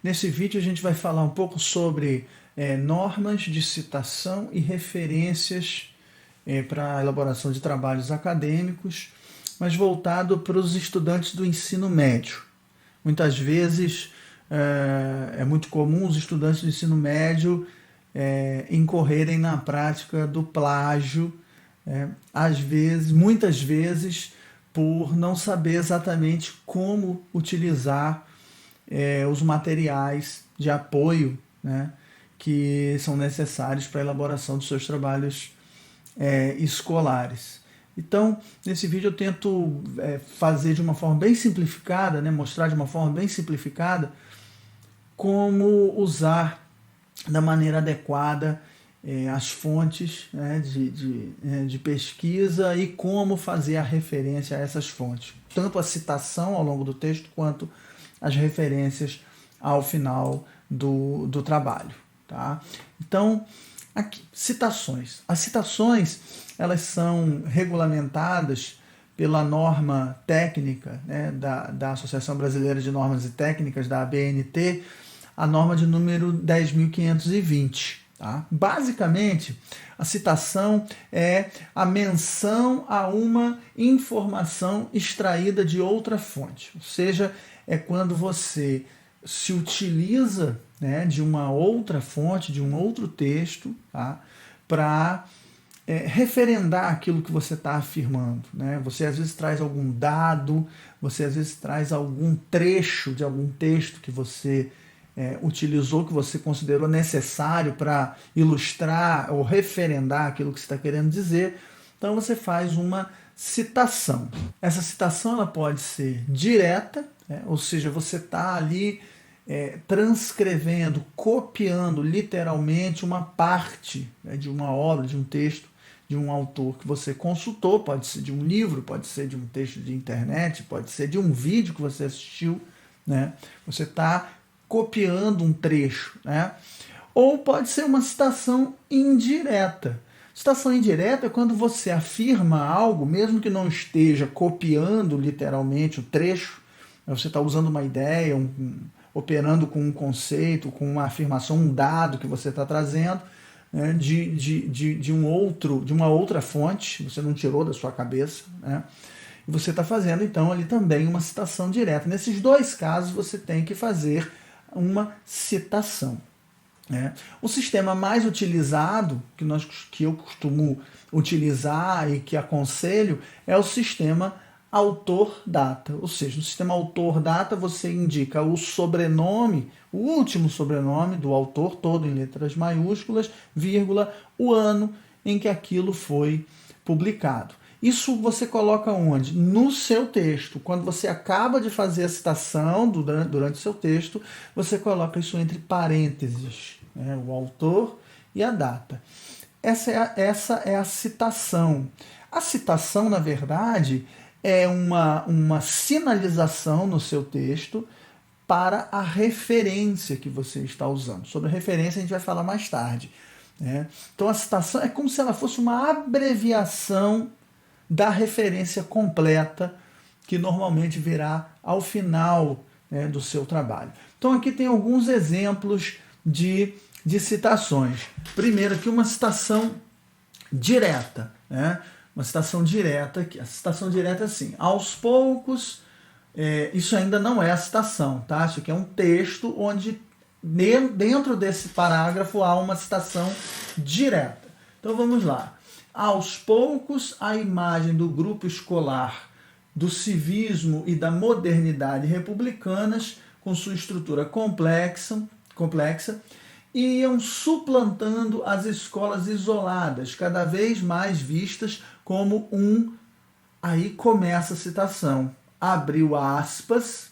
Nesse vídeo a gente vai falar um pouco sobre normas de citação e referências para a elaboração de trabalhos acadêmicos, mas voltado para os estudantes do ensino médio. Muitas vezes é muito comum os estudantes do ensino médio incorrerem na prática do plágio, muitas vezes por não saber exatamente como utilizar os materiais de apoio, né, que são necessários para a elaboração dos seus trabalhos escolares. Então, nesse vídeo eu tento fazer de uma forma bem simplificada, né, mostrar de uma forma bem simplificada como usar da maneira adequada as fontes, né, de pesquisa e como fazer a referência a essas fontes. Tanto a citação ao longo do texto quanto as referências ao final do trabalho. Tá? Então, aqui, citações. As citações, elas são regulamentadas pela norma técnica, né, da Associação Brasileira de Normas e Técnicas, da ABNT, a norma de número 10.520. Tá? Basicamente, a citação é a menção a uma informação extraída de outra fonte, ou seja, é quando você se utiliza, né, de uma outra fonte, de um outro texto, tá, para referendar aquilo que você está afirmando. Né? Você às vezes traz algum dado, você às vezes traz algum trecho de algum texto que você utilizou, que você considerou necessário para ilustrar ou referendar aquilo que você está querendo dizer. Então você faz uma citação. Essa citação ela pode ser direta, ou seja, você está ali transcrevendo, copiando literalmente uma parte, né, de uma obra, de um texto, de um autor que você consultou, pode ser de um livro, pode ser de um texto de internet, pode ser de um vídeo que você assistiu, né? Você está copiando um trecho, né? Ou pode ser uma citação indireta. Citação indireta é quando você afirma algo, mesmo que não esteja copiando literalmente o trecho, você está usando uma ideia, operando com um conceito, com uma afirmação, um dado que você está trazendo, né, de uma outra fonte, você não tirou da sua cabeça, né? E você está fazendo então ali também uma citação direta. Nesses dois casos você tem que fazer uma citação. O sistema mais utilizado, que eu costumo utilizar e que aconselho, é o sistema autor-data. Ou seja, no sistema autor-data você indica o sobrenome, o último sobrenome do autor, todo em letras maiúsculas, vírgula, o ano em que aquilo foi publicado. Isso você coloca onde? No seu texto. Quando você acaba de fazer a citação durante o seu texto, você coloca isso entre parênteses, né? O autor e a data. Essa é a citação. A citação, na verdade, é uma sinalização no seu texto para a referência que você está usando. Sobre a referência a gente vai falar mais tarde, né? Então a citação é como se ela fosse uma abreviação da referência completa que normalmente virá ao final, né, do seu trabalho. Então aqui tem alguns exemplos de citações. Primeiro aqui uma citação direta, né? Uma citação direta, a citação direta é assim: aos poucos, isso ainda não é a citação, tá? Isso aqui é um texto onde dentro desse parágrafo há uma citação direta. Então vamos lá. Aos poucos, a imagem do grupo escolar, do civismo e da modernidade republicanas, com sua estrutura complexa, iam suplantando as escolas isoladas, cada vez mais vistas como aí começa a citação, abriu aspas,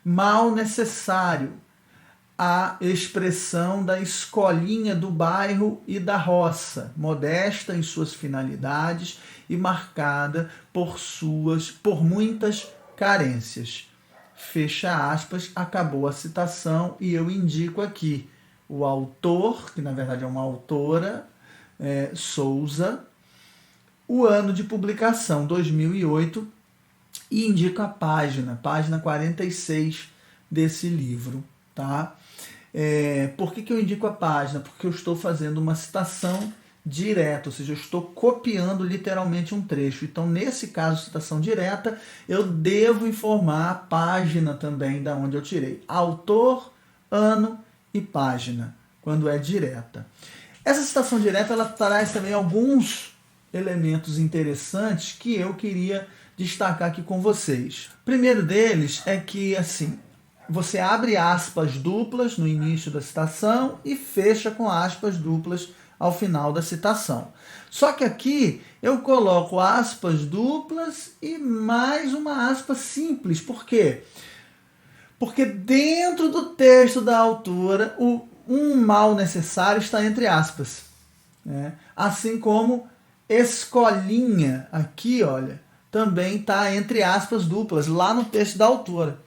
mal necessário, a expressão da escolinha do bairro e da roça, modesta em suas finalidades e marcada por muitas carências. Fecha aspas, acabou a citação e eu indico aqui o autor, que na verdade é uma autora, Souza, o ano de publicação, 2008, e indico a página 46 desse livro. tá? Por que eu indico a página? Porque eu estou fazendo uma citação direta, ou seja, eu estou copiando literalmente um trecho. Então, nesse caso, citação direta, eu devo informar a página também da onde eu tirei. Autor, ano e página, quando é direta. Essa citação direta, ela traz também alguns elementos interessantes que eu queria destacar aqui com vocês. O primeiro deles é que, assim, você abre aspas duplas no início da citação e fecha com aspas duplas ao final da citação. Só que aqui eu coloco aspas duplas e mais uma aspa simples. Por quê? Porque dentro do texto da autora, um mal necessário está entre aspas. Né? Assim como escolinha, aqui, olha, também está entre aspas duplas, lá no texto da autora.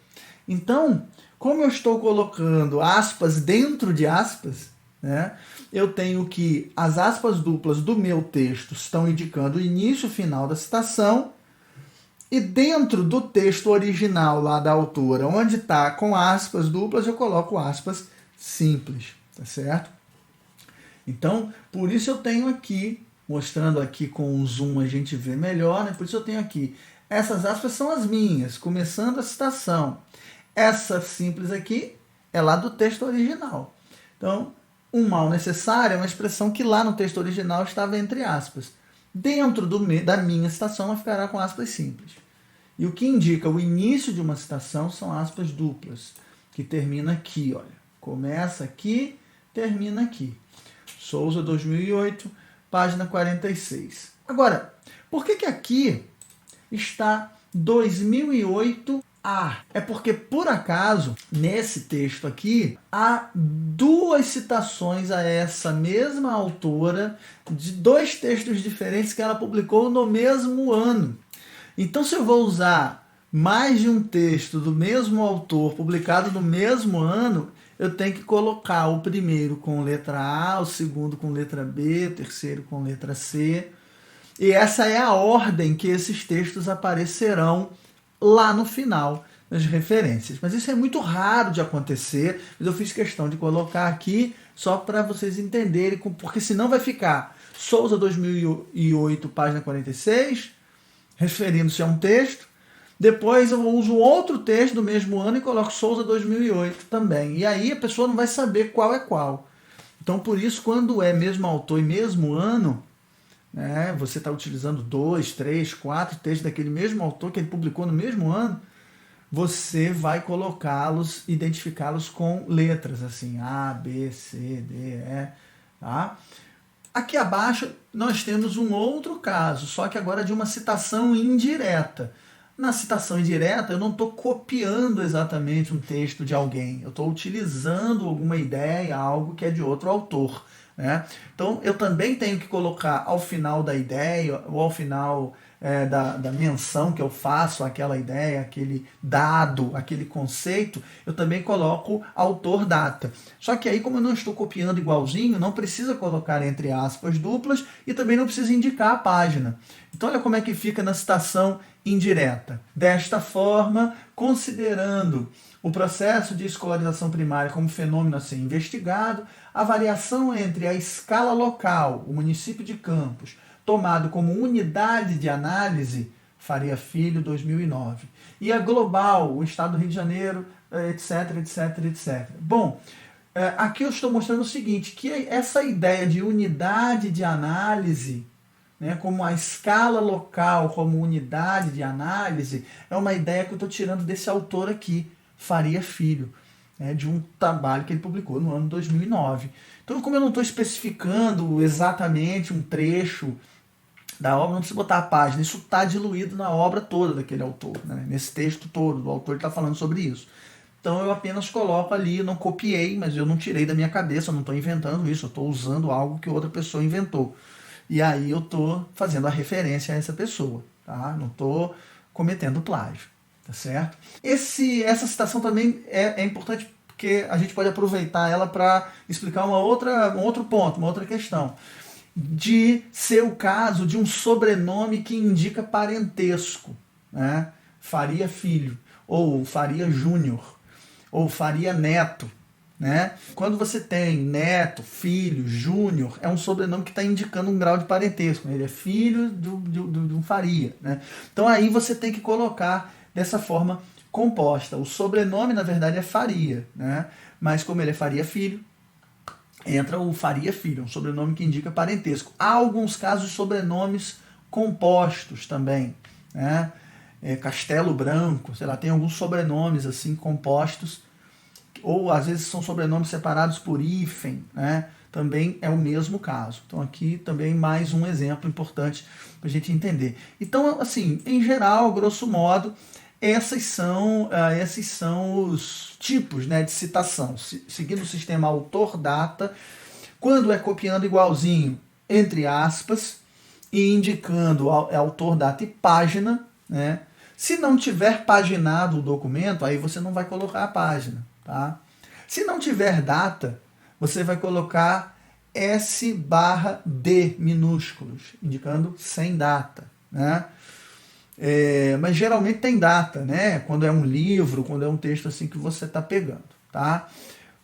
Então, como eu estou colocando aspas dentro de aspas, né, eu tenho que as aspas duplas do meu texto estão indicando o início e o final da citação, e dentro do texto original lá da autora, onde está com aspas duplas, eu coloco aspas simples, tá certo? Então, por isso eu tenho aqui, mostrando aqui com o zoom a gente vê melhor, né? Por isso eu tenho aqui, essas aspas são as minhas, começando a citação. Essa simples aqui é lá do texto original. Então, um mal necessário é uma expressão que lá no texto original estava entre aspas. Dentro da minha citação, ela ficará com aspas simples. E o que indica o início de uma citação são aspas duplas, que termina aqui, olha. Começa aqui, termina aqui. Souza, 2008, página 46. Agora, por que aqui está 2008A? É porque, por acaso, nesse texto aqui, há duas citações a essa mesma autora de dois textos diferentes que ela publicou no mesmo ano. Então, se eu vou usar mais de um texto do mesmo autor publicado no mesmo ano, eu tenho que colocar o primeiro com letra A, o segundo com letra B, o terceiro com letra C. E essa é a ordem que esses textos aparecerão lá no final nas referências. Mas isso é muito raro de acontecer, mas eu fiz questão de colocar aqui só para vocês entenderem, porque senão vai ficar Souza 2008, página 46, referindo-se a um texto. Depois eu uso outro texto do mesmo ano e coloco Souza 2008 também. E aí a pessoa não vai saber qual é qual. Então, por isso, quando é mesmo autor e mesmo ano, né, você está utilizando 2, 3, 4 textos daquele mesmo autor que ele publicou no mesmo ano, você vai colocá-los, identificá-los com letras, assim, A, B, C, D, E, tá? Aqui abaixo nós temos um outro caso, só que agora de uma citação indireta. Na citação indireta, eu não estou copiando exatamente um texto de alguém, eu estou utilizando alguma ideia, algo que é de outro autor. Né? Então, eu também tenho que colocar ao final da ideia, ou ao final da menção que eu faço àquela ideia, aquele dado, aquele conceito, eu também coloco autor, data. Só que aí, como eu não estou copiando igualzinho, não precisa colocar entre aspas duplas e também não precisa indicar a página. Então, olha como é que fica na citação indireta. Desta forma, considerando o processo de escolarização primária como fenômeno a ser investigado, a variação entre a escala local, o município de Campos, tomado como unidade de análise, Faria Filho, 2009, e a global, o estado do Rio de Janeiro, etc, etc, etc. Bom, aqui eu estou mostrando o seguinte, que essa ideia de unidade de análise, né, como a escala local como unidade de análise, é uma ideia que eu estou tirando desse autor aqui, Faria Filho, né, de um trabalho que ele publicou no ano 2009. Então, como eu não estou especificando exatamente um trecho da obra, não precisa botar a página, isso está diluído na obra toda daquele autor, né, nesse texto todo, o autor está falando sobre isso. Então eu apenas coloco ali, não copiei, mas eu não tirei da minha cabeça, eu não estou inventando isso, eu estou usando algo que outra pessoa inventou. E aí eu estou fazendo a referência a essa pessoa, tá? Não estou cometendo plágio, tá certo? Essa citação também é importante porque a gente pode aproveitar ela para explicar um outro ponto, uma outra questão. De ser o caso de um sobrenome que indica parentesco, né? Faria Filho, ou Faria Júnior, ou Faria Neto, né? Quando você tem neto, filho, Júnior, é um sobrenome que está indicando um grau de parentesco, né? Ele é filho de um Faria, né? Então aí você tem que colocar dessa forma composta. O sobrenome, na verdade, é Faria, né? Mas como ele é Faria Filho, entra o Faria Filho, um sobrenome que indica parentesco. Há alguns casos de sobrenomes compostos também, né? Castelo Branco, sei lá, tem alguns sobrenomes assim compostos, ou às vezes são sobrenomes separados por hífen, né? Também é o mesmo caso. Então aqui também mais um exemplo importante para a gente entender. Então, assim, em geral, grosso modo, esses são os tipos, né, de citação. Seguindo o sistema autor-data, quando é copiando igualzinho, entre aspas, e indicando autor, data e página, né? Se não tiver paginado o documento, aí você não vai colocar a página, tá? Se não tiver data, você vai colocar S/D minúsculos, indicando sem data, né? Mas geralmente tem data, né? Quando é um livro, quando é um texto assim que você está pegando, tá?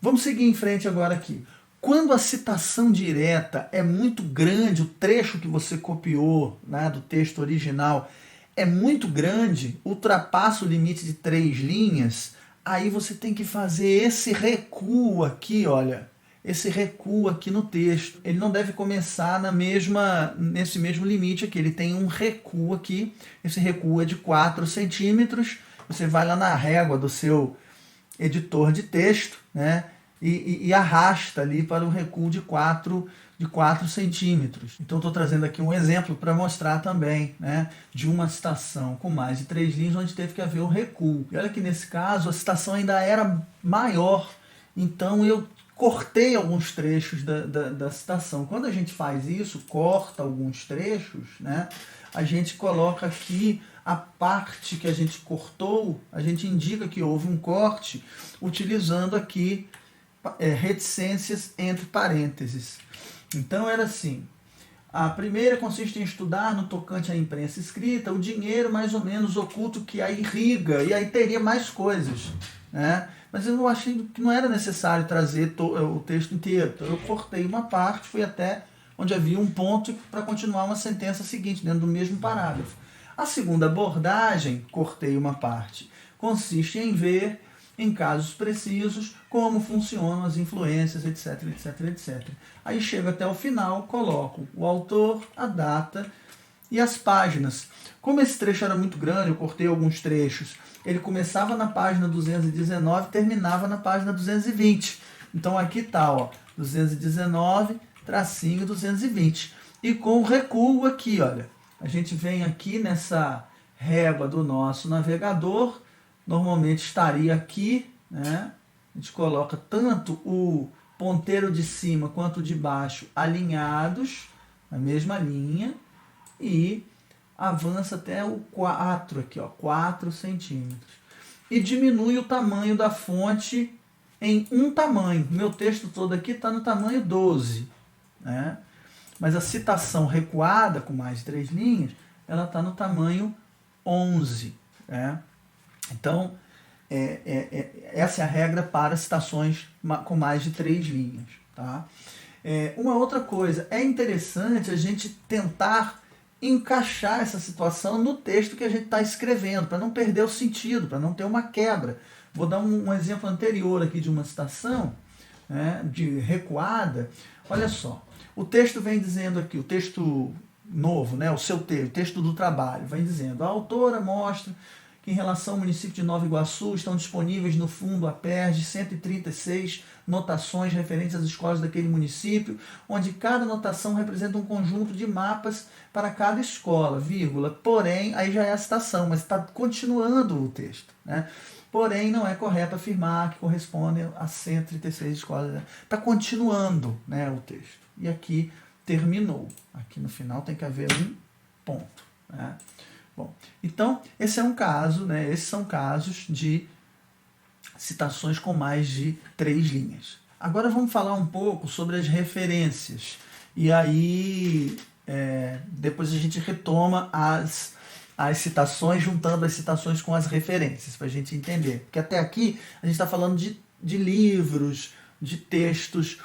Vamos seguir em frente agora aqui. Quando a citação direta é muito grande, o trecho que você copiou, né, do texto original é muito grande, ultrapassa o limite de 3 linhas, aí você tem que fazer esse recuo aqui, olha, esse recuo aqui no texto. Ele não deve começar nesse mesmo limite aqui, ele tem um recuo aqui, esse recuo é de 4 centímetros, você vai lá na régua do seu editor de texto, né, e arrasta ali para o recuo de 4 centímetros. Então estou trazendo aqui um exemplo para mostrar também, né, de uma citação com mais de 3 linhas onde teve que haver o recuo. E olha que nesse caso a citação ainda era maior, então eu cortei alguns trechos da citação. Quando a gente faz isso, corta alguns trechos, né, a gente coloca aqui a parte que a gente cortou, a gente indica que houve um corte utilizando aqui reticências entre parênteses. Então era assim: a primeira consiste em estudar no tocante à imprensa escrita o dinheiro mais ou menos oculto que a irriga, e aí teria mais coisas, né? Mas eu achei que não era necessário trazer o texto inteiro, então eu cortei uma parte, fui até onde havia um ponto para continuar uma sentença seguinte, dentro do mesmo parágrafo. A segunda abordagem, cortei uma parte, consiste em ver, em casos precisos, como funcionam as influências, etc, etc, etc. Aí chego até o final, coloco o autor, a data e as páginas. Como esse trecho era muito grande, eu cortei alguns trechos, ele começava na página 219 e terminava na página 220. Então aqui está, ó, 219, tracinho 220. E com o recuo aqui, olha, a gente vem aqui nessa régua do nosso navegador, normalmente estaria aqui, né? A gente coloca tanto o ponteiro de cima quanto o de baixo alinhados, na mesma linha, e avança até o 4 aqui, ó, 4 centímetros. E diminui o tamanho da fonte em um tamanho. Meu texto todo aqui está no tamanho 12, né? Mas a citação recuada, com mais de 3 linhas, ela está no tamanho 11, né? Então, essa é a regra para citações com mais de 3 linhas. Tá? Uma outra coisa, é interessante a gente tentar encaixar essa situação no texto que a gente está escrevendo, para não perder o sentido, para não ter uma quebra. Vou dar um exemplo anterior aqui de uma citação, né, de recuada. Olha só, o texto vem dizendo aqui, o texto novo, né, o texto do trabalho, vem dizendo: a autora mostra que em relação ao município de Nova Iguaçu estão disponíveis no fundo APERJ 136 notações referentes às escolas daquele município, onde cada notação representa um conjunto de mapas para cada escola, vírgula, porém, aí já é a citação, mas está continuando o texto, né? Porém, não é correto afirmar que corresponde a 136 escolas. Está continuando, né, o texto. E aqui terminou. Aqui no final tem que haver um ponto, né? Bom, então, esse é um caso, né? Esses são casos de citações com mais de 3 linhas. Agora vamos falar um pouco sobre as referências. E aí, depois a gente retoma as as citações, juntando as citações com as referências, para a gente entender. Porque até aqui a gente está falando de livros, de textos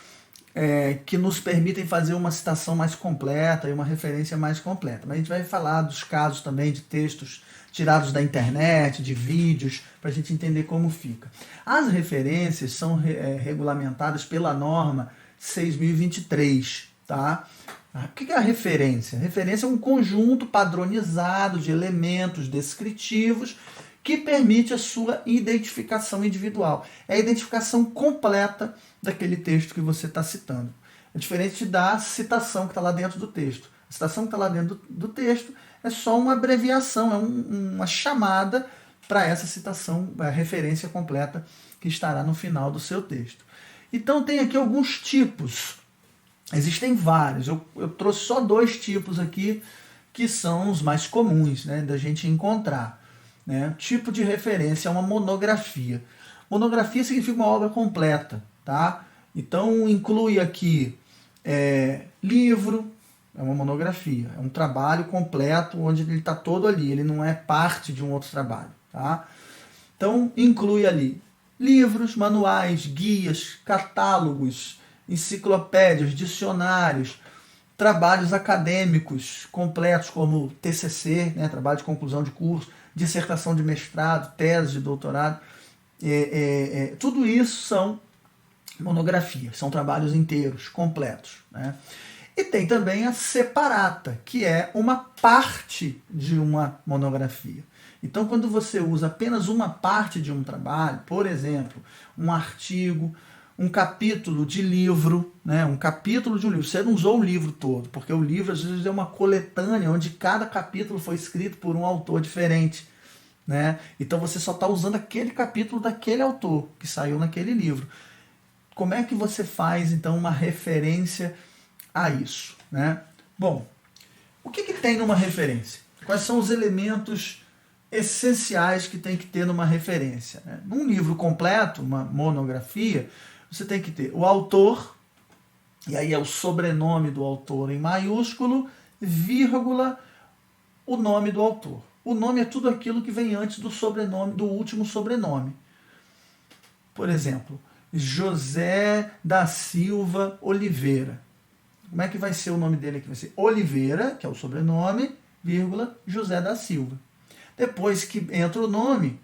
que nos permitem fazer uma citação mais completa e uma referência mais completa. Mas a gente vai falar dos casos também de textos tirados da internet, de vídeos, para a gente entender como fica. As referências são regulamentadas pela norma 6023, tá? O que é a referência? A referência é um conjunto padronizado de elementos descritivos que permite a sua identificação individual. É a identificação completa daquele texto que você está citando. É diferente da citação que está lá dentro do texto. A citação que está lá dentro do texto é só uma abreviação, é uma chamada para essa citação, a referência completa que estará no final do seu texto. Então tem aqui alguns tipos. Existem vários. Eu trouxe só 2 tipos aqui que são os mais comuns, né, da gente encontrar. Né? Tipo de referência é uma monografia. Monografia significa uma obra completa. Tá? Então inclui aqui livro, é uma monografia, é um trabalho completo onde ele está todo ali, ele não é parte de um outro trabalho. Tá? Então inclui ali livros, manuais, guias, catálogos, enciclopédias, dicionários, trabalhos acadêmicos completos como TCC, né, trabalho de conclusão de curso, dissertação de mestrado, tese de doutorado, tudo isso são monografias, são trabalhos inteiros, completos. Né? E tem também a separata, que é uma parte de uma monografia. Então, quando você usa apenas uma parte de um trabalho, por exemplo, um artigo, um capítulo de livro, né? Um capítulo de um livro, você não usou o livro todo, porque o livro às vezes é uma coletânea onde cada capítulo foi escrito por um autor diferente. Né? Então você só está usando aquele capítulo daquele autor que saiu naquele livro. Como é que você faz então uma referência a isso? Né? Bom, o que tem numa referência? Quais são os elementos essenciais que tem que ter numa referência? Né? Num livro completo, uma monografia, você tem que ter o autor, e aí é o sobrenome do autor em maiúsculo, vírgula, o nome do autor. O nome é tudo aquilo que vem antes do sobrenome, do último sobrenome. Por exemplo, José da Silva Oliveira. Como é que vai ser o nome dele aqui? Vai ser Oliveira, que é o sobrenome, vírgula, José da Silva. Depois que entra o nome,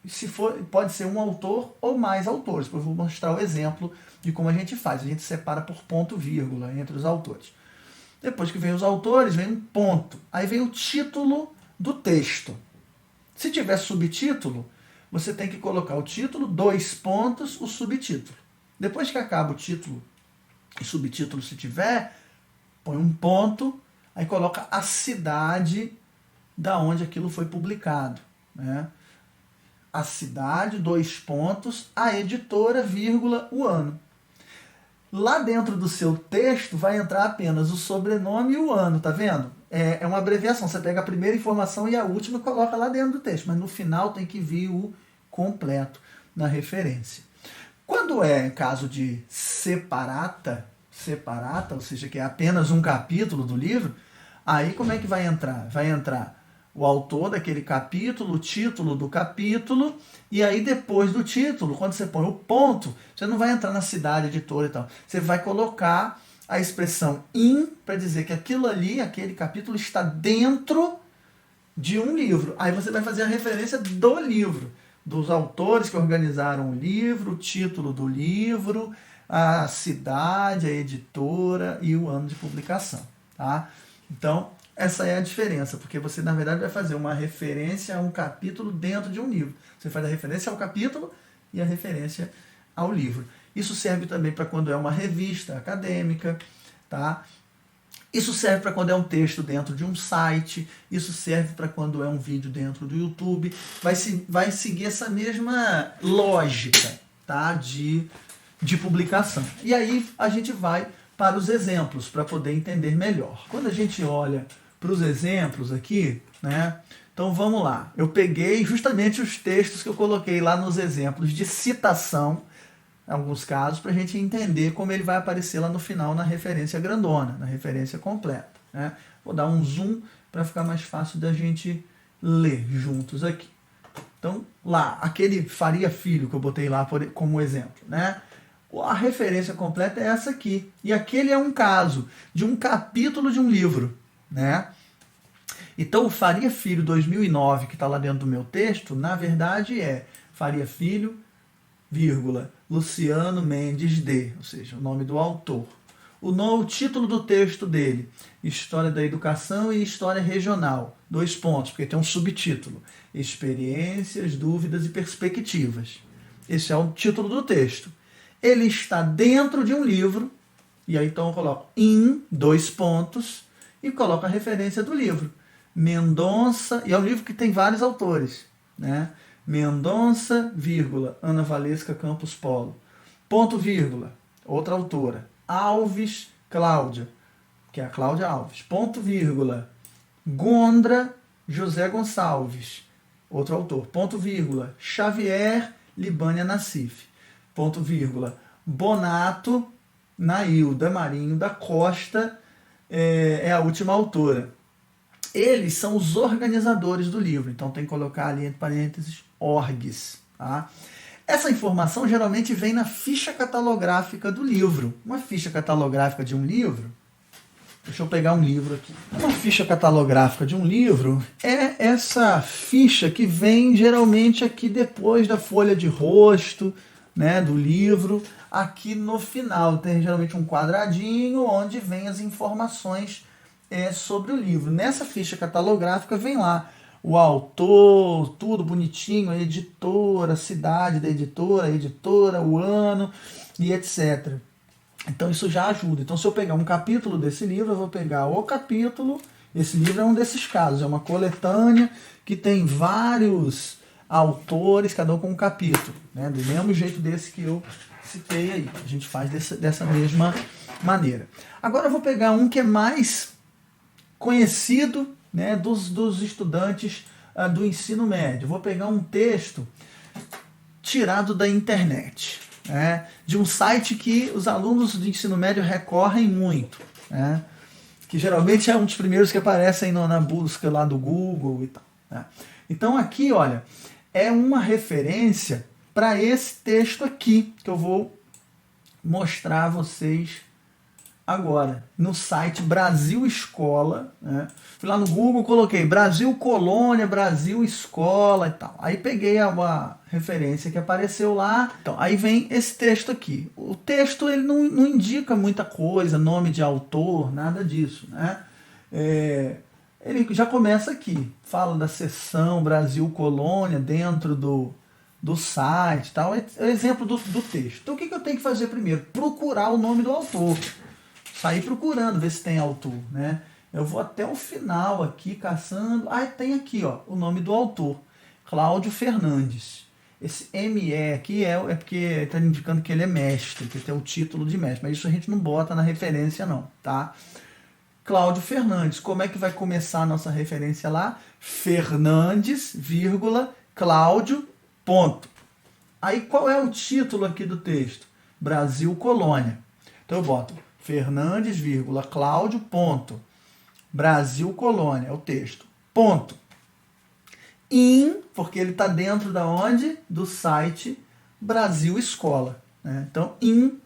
se for, pode ser um autor ou mais autores. Depois eu vou mostrar o exemplo de como a gente faz. A gente separa por ponto, vírgula, entre os autores. Depois que vem os autores, vem um ponto. Aí vem o título do texto. Se tiver subtítulo, você tem que colocar o título, 2 pontos, o subtítulo. Depois que acaba o título e subtítulo, se tiver, põe um ponto, aí coloca a cidade da onde aquilo foi publicado. Né? A cidade, 2 pontos, a editora, vírgula, o ano. Lá dentro do seu texto vai entrar apenas o sobrenome e o ano, tá vendo? É uma abreviação, você pega a primeira informação e a última e coloca lá dentro do texto, mas no final tem que vir o completo na referência. Quando é caso de separata, ou seja, que é apenas um capítulo do livro, aí como é que vai entrar? Vai entrar o autor daquele capítulo, o título do capítulo, e aí depois do título, quando você põe o ponto, você não vai entrar na cidade, editora e tal. Você vai colocar a expressão in para dizer que aquilo ali, aquele capítulo, está dentro de um livro. Aí você vai fazer a referência do livro, dos autores que organizaram o livro, o título do livro, a cidade, a editora e o ano de publicação. Tá? Então, essa é a diferença, porque você, na verdade, vai fazer uma referência a um capítulo dentro de um livro. Você faz a referência ao capítulo e a referência ao livro. Isso serve também para quando é uma revista acadêmica, tá? Isso serve para quando é um texto dentro de um site, isso serve para quando é um vídeo dentro do YouTube. Vai seguir essa mesma lógica, tá? de publicação. E aí a gente vai para os exemplos, para poder entender melhor. Quando a gente olha para os exemplos aqui, né? Então vamos lá. Eu peguei justamente os textos que eu coloquei lá nos exemplos de citação, em alguns casos, para a gente entender como ele vai aparecer lá no final na referência grandona, na referência completa. Né? Vou dar um zoom para ficar mais fácil da gente ler juntos aqui. Então, lá, aquele Faria Filho que eu botei lá como exemplo, né? A referência completa é essa aqui. E aquele é um caso de um capítulo de um livro, né? Então, o Faria Filho 2009, que está lá dentro do meu texto, na verdade é Faria Filho, vírgula, Luciano Mendes de, ou seja, o nome do autor. O título do texto dele, História da Educação e História Regional, 2 pontos, porque tem um subtítulo, Experiências, Dúvidas e Perspectivas. Esse é o título do texto. Ele está dentro de um livro, e aí então eu coloco em, 2 pontos, e coloco a referência do livro. Mendonça, e é um livro que tem vários autores, né? Mendonça, vírgula, Ana Valesca Campos Polo, ponto, vírgula, outra autora, Alves, Cláudia, que é a Cláudia Alves, ponto, vírgula, Gondra, José Gonçalves, outro autor, ponto, vírgula, Xavier, Libânia Nassif, ponto, vírgula, Bonato, Nailda Marinho da Costa, é a última autora. Eles são os organizadores do livro, então tem que colocar ali entre parênteses orgs. Tá? Essa informação geralmente vem na ficha catalográfica do livro. Uma ficha catalográfica de um livro, deixa eu pegar um livro aqui. Uma ficha catalográfica de um livro é essa ficha que vem geralmente aqui depois da folha de rosto, né, do livro. Aqui no final tem geralmente um quadradinho onde vem as informações sobre o livro. Nessa ficha catalográfica vem lá o autor, tudo bonitinho, a editora, a cidade da editora, a editora, o ano e etc. Então isso já ajuda. Então se eu pegar um capítulo desse livro, eu vou pegar o capítulo. Esse livro é um desses casos, é uma coletânea que tem vários autores, cada um com um capítulo, né? Do mesmo jeito desse que eu citei aí. A gente faz dessa mesma maneira. Agora eu vou pegar um que é mais conhecido, né, dos estudantes do ensino médio. Vou pegar um texto tirado da internet, né, de um site que os alunos do ensino médio recorrem muito, né, que geralmente é um dos primeiros que aparecem na busca lá do Google e tal. Né. Então aqui, olha, é uma referência para esse texto aqui, que eu vou mostrar a vocês agora, no site Brasil Escola, né? Fui lá no Google, coloquei Brasil Colônia, Brasil Escola e tal. Aí peguei uma referência que apareceu lá. Então, aí vem esse texto aqui. O texto ele não indica muita coisa, nome de autor, nada disso, né? Ele já começa aqui, fala da seção Brasil Colônia dentro do site e tal. É o exemplo do texto. Então, o que eu tenho que fazer primeiro? Procurar o nome do autor. Sair procurando, ver se tem autor, né? Eu vou até o final aqui, caçando. Ah, tem aqui, ó, o nome do autor. Cláudio Fernandes. Esse ME aqui é porque está indicando que ele é mestre, que tem o título de mestre. Mas isso a gente não bota na referência, não, tá? Cláudio Fernandes. Como é que vai começar a nossa referência lá? Fernandes, vírgula, Cláudio, ponto. Aí, qual é o título aqui do texto? Brasil Colônia. Então, eu boto Fernandes, vírgula, Cláudio, ponto. Brasil Colônia, é o texto. Ponto. Porque ele está dentro da onde? Do site Brasil Escola. Né? Então,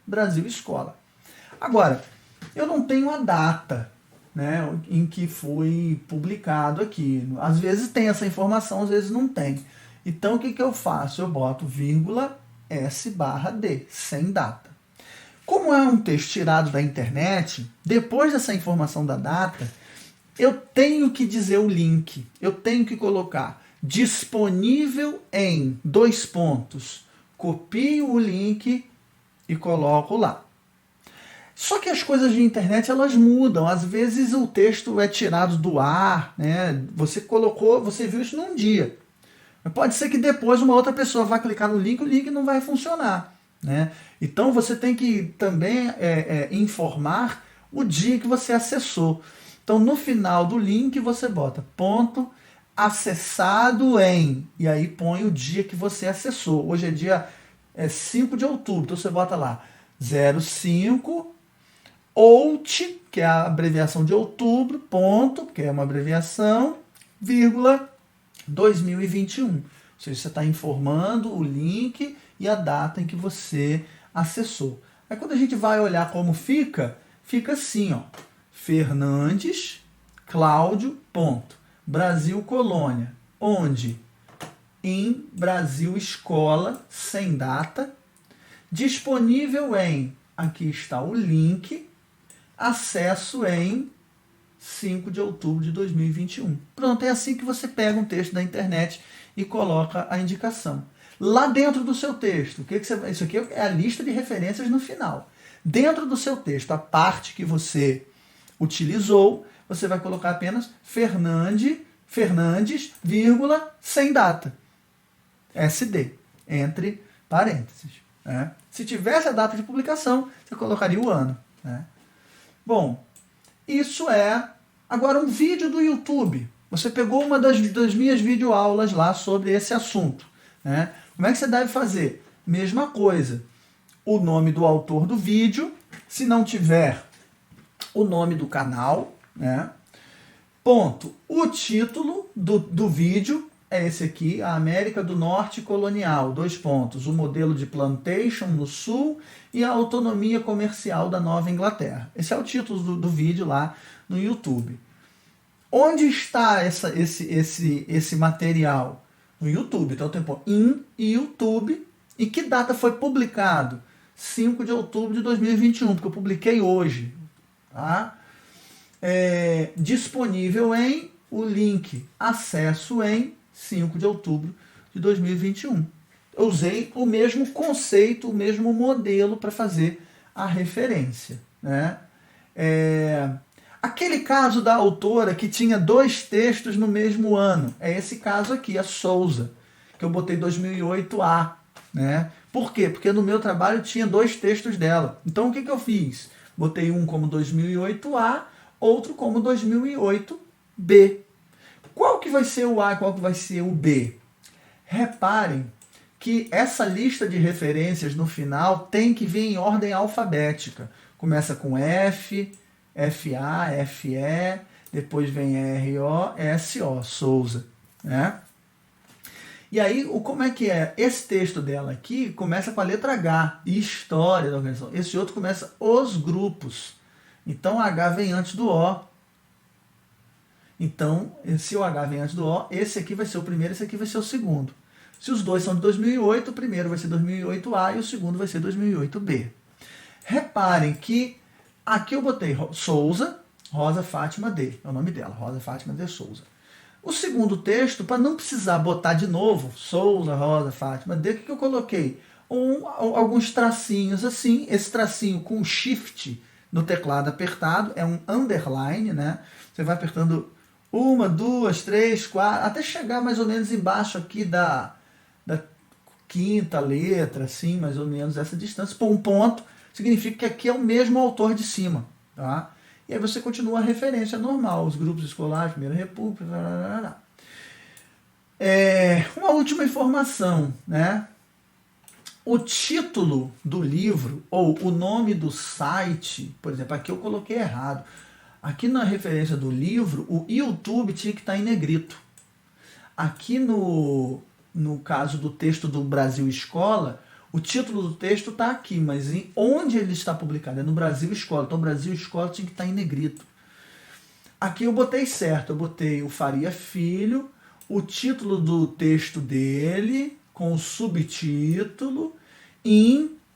Brasil Escola. Agora, eu não tenho a data, né, em que foi publicado aqui. Às vezes tem essa informação, às vezes não tem. Então, o que eu faço? Eu boto vírgula S/D, sem data. Como é um texto tirado da internet, depois dessa informação da data, eu tenho que dizer o link. Eu tenho que colocar disponível em 2 pontos. Copio o link e coloco lá. Só que as coisas de internet elas mudam. Às vezes o texto é tirado do ar, né? Você viu isso num dia. Mas pode ser que depois uma outra pessoa vá clicar no link e o link não vai funcionar. Né? Então você tem que também informar o dia que você acessou. Então no final do link você bota ponto acessado em, e aí põe o dia que você acessou. Hoje é dia 5 de outubro, então você bota lá 05 OUT, que é a abreviação de outubro, ponto, que é uma abreviação, vírgula, 2021. Ou seja, você está informando o link e a data em que você acessou. Aí quando a gente vai olhar como fica assim, ó, Fernandes, Cláudio, ponto, Brasil Colônia, onde? Em Brasil Escola, sem data, disponível em, aqui está o link, acesso em 5 de outubro de 2021. Pronto, é assim que você pega um texto da internet e coloca a indicação. Lá dentro do seu texto, isso aqui é a lista de referências no final. Dentro do seu texto, a parte que você utilizou, você vai colocar apenas Fernandes, vírgula, sem data. SD, entre parênteses. Né? Se tivesse a data de publicação, você colocaria o ano. Né? Bom, isso é agora um vídeo do YouTube. Você pegou uma das minhas videoaulas lá sobre esse assunto. Né? Como é que você deve fazer? Mesma coisa. O nome do autor do vídeo, se não tiver o nome do canal, né? Ponto. O título do vídeo é esse aqui, a América do Norte colonial, 2 pontos, o modelo de plantation no sul e a autonomia comercial da Nova Inglaterra. Esse é o título do vídeo lá no YouTube. Onde está esse material? No YouTube. Então tem que em YouTube. E que data foi publicado? 5 de outubro de 2021, porque eu publiquei hoje. Tá? Disponível em o link, acesso em 5 de outubro de 2021. Eu usei o mesmo conceito, o mesmo modelo para fazer a referência. Né? Aquele caso da autora que tinha 2 textos no mesmo ano, é esse caso aqui, a Souza, que eu botei 2008A. Né? Por quê? Porque no meu trabalho tinha 2 textos dela. Então o que eu fiz? Botei um como 2008A, outro como 2008B. Qual que vai ser o A e qual que vai ser o B? Reparem que essa lista de referências no final tem que vir em ordem alfabética. Começa com F, FA, FE, depois vem RO, SO, Souza. Né? E aí, como é que é? Esse texto dela aqui começa com a letra H, história da organização. Esse outro começa os grupos. Então, H vem antes do O. Então, se o H vem antes do O, esse aqui vai ser o primeiro, esse aqui vai ser o segundo. Se os dois são de 2008, o primeiro vai ser 2008A e o segundo vai ser 2008B. Reparem que aqui eu botei Souza, Rosa Fátima D. É o nome dela, Rosa Fátima D. Souza. O segundo texto, para não precisar botar de novo, Souza, Rosa, Fátima, D, o que eu coloquei? Alguns tracinhos assim, esse tracinho com shift no teclado apertado, é um underline, né? Você vai apertando 1, 2, 3, 4, até chegar mais ou menos embaixo aqui da 5ª letra, assim, mais ou menos essa distância. Por um ponto, significa que aqui é o mesmo autor de cima, tá? E aí você continua a referência normal, os grupos escolares, Primeira República, uma última informação, né? O título do livro ou o nome do site, por exemplo, aqui eu coloquei errado. Aqui na referência do livro, o YouTube tinha que estar em negrito. Aqui no caso do texto do Brasil Escola, o título do texto está aqui, mas onde ele está publicado? É no Brasil Escola. Então, Brasil Escola tinha que estar em negrito. Aqui eu botei certo. Eu botei o Faria Filho, o título do texto dele, com o subtítulo,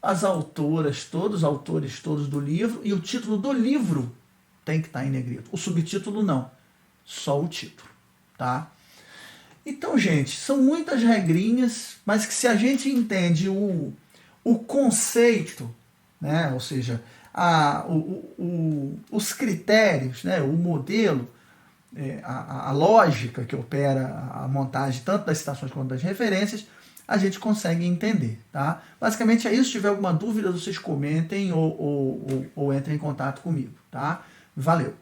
as autoras, todos os autores todos do livro, e o título do livro tem que estar em negrito. O subtítulo não, só o título. Tá? Então, gente, são muitas regrinhas, mas que se a gente entende o conceito, né, ou seja, os critérios, né, o modelo, a lógica que opera a montagem tanto das citações quanto das referências, a gente consegue entender. Tá? Basicamente é isso. Se tiver alguma dúvida, vocês comentem ou entrem em contato comigo. Tá? Valeu!